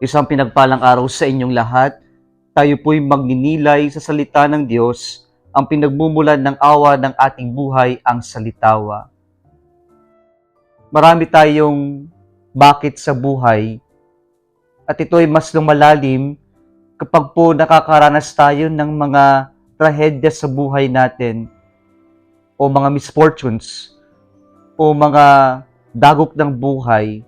Isang pinagpalang araw sa inyong lahat. Tayo po'y magninilay sa salita ng Diyos, ang pinagmumulan ng awa ng ating buhay, ang salitawa. Marami tayong bakit sa buhay, at ito ay mas lumalalim kapag po nakakaranas tayo ng mga trahedya sa buhay natin, o mga misfortunes, o mga dagok ng buhay.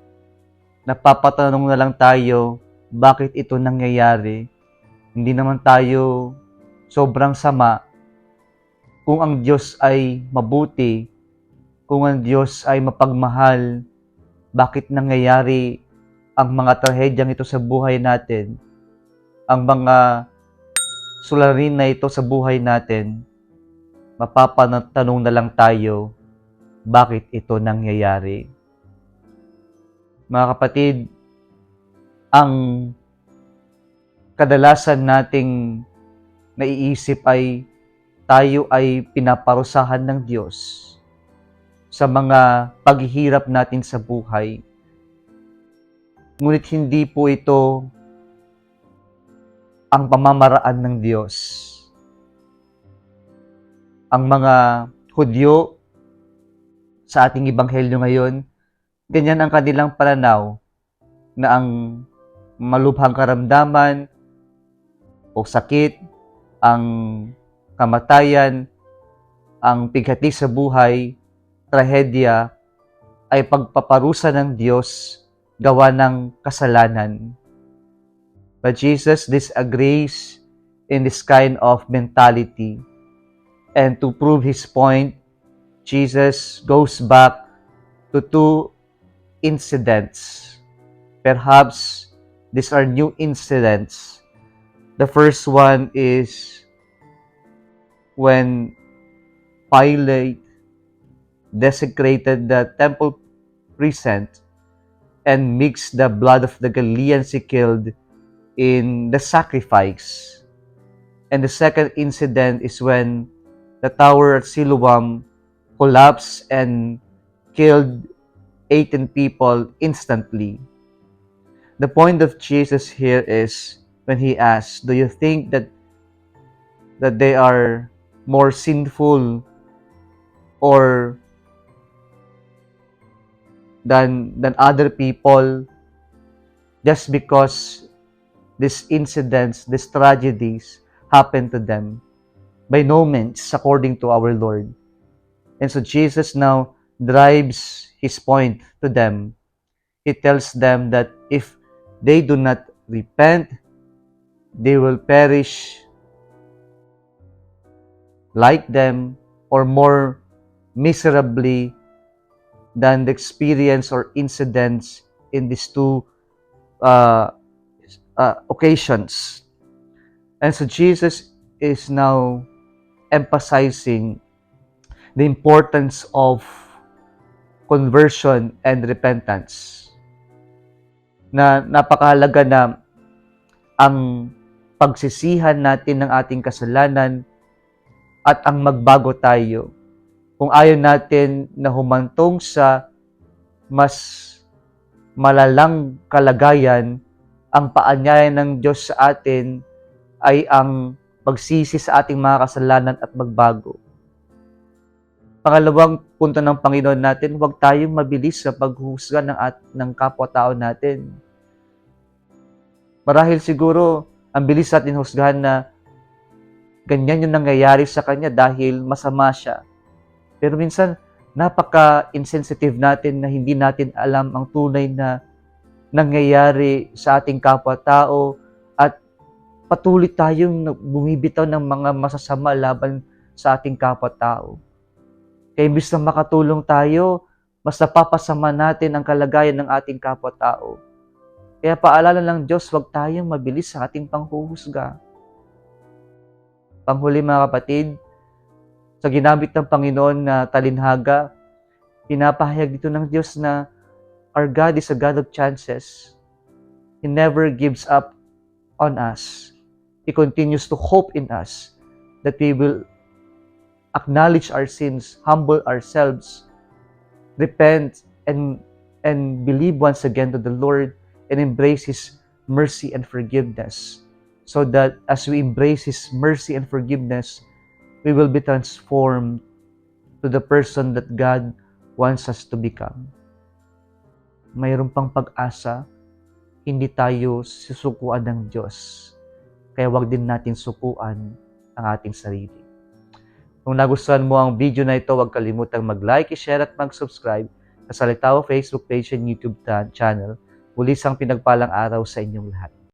Napapatanong na lang tayo, bakit ito nangyayari? Hindi naman tayo sobrang sama. Kung ang Diyos ay mabuti, kung ang Diyos ay mapagmahal, bakit nangyayari ang mga trahedyang ito sa buhay natin? Ang mga suliranin na ito sa buhay natin, mapapatanong na lang tayo, bakit ito nangyayari? Mga kapatid, ang kadalasan nating naiisip ay tayo ay pinaparusahan ng Diyos sa mga paghihirap natin sa buhay. Ngunit hindi po ito ang pamamaraan ng Diyos. Ang mga Hudyo sa ating ebanghelyo ngayon, ganyan ang kanilang pananaw, na ang malubhang karamdaman o sakit, ang kamatayan, ang pighati sa buhay, trahedya, ay pagpaparusa ng Diyos gawa ng kasalanan. But Jesus disagrees in this kind of mentality. And to prove his point, Jesus goes back to two incidents. Perhaps these are new incidents. The first one is when Pilate desecrated the temple precinct and mixed the blood of the Galileans he killed in the sacrifice. And the second incident is when the tower at Siloam collapsed and killed 18 people instantly. The point of Jesus here is when he asks, do you think that they are more sinful or than other people just because these incidents, these tragedies happen to them? By no means, according to our Lord. And so Jesus now drives his point to them. He tells them that if they do not repent, they will perish like them or more miserably than the experience or incidents in these two occasions. And so Jesus is now emphasizing the importance of conversion and repentance. Na napakahalaga na ang pagsisihan natin ng ating kasalanan at ang magbago tayo. Kung ayaw natin na humantong sa mas malalang kalagayan, ang paanyaya ng Diyos sa atin ay ang pagsisi sa ating mga kasalanan at magbago. Pangalawang punto ng Panginoon natin, huwag tayong mabilis sa paghuhusga ng kapwa-tao natin. Marahil siguro, ang bilis natin husgahan na ganyan yung nangyayari sa kanya dahil masama siya. Pero minsan, napaka-insensitive natin na hindi natin alam ang tunay na nangyayari sa ating kapwa-tao at patuloy tayong bumibitaw ng mga masasama laban sa ating kapwa-tao. Kaya imbis na makatulong tayo, mas napapasama natin ang kalagayan ng ating kapwa-tao. Kaya paalala ng Diyos, huwag tayong mabilis sa ating panghuhusga. Panghuli mga kapatid, sa ginamit ng Panginoon na talinhaga, pinapahayag dito ng Diyos na our God is a God of chances. He never gives up on us. He continues to hope in us that we will acknowledge our sins, humble ourselves, repent, and believe once again to the Lord and embrace His mercy and forgiveness, so that as we embrace His mercy and forgiveness, we will be transformed to the person that God wants us to become. Mayroon pang pag-asa, hindi tayo susukuan ng Diyos. Kaya wag din natin sukuan ang ating sarili. Kung nagustuhan mo ang video na ito, huwag kalimutang mag-like, i-share at mag-subscribe sa Salitaw Facebook page and YouTube channel. Muli isang pinagpalang araw sa inyong lahat.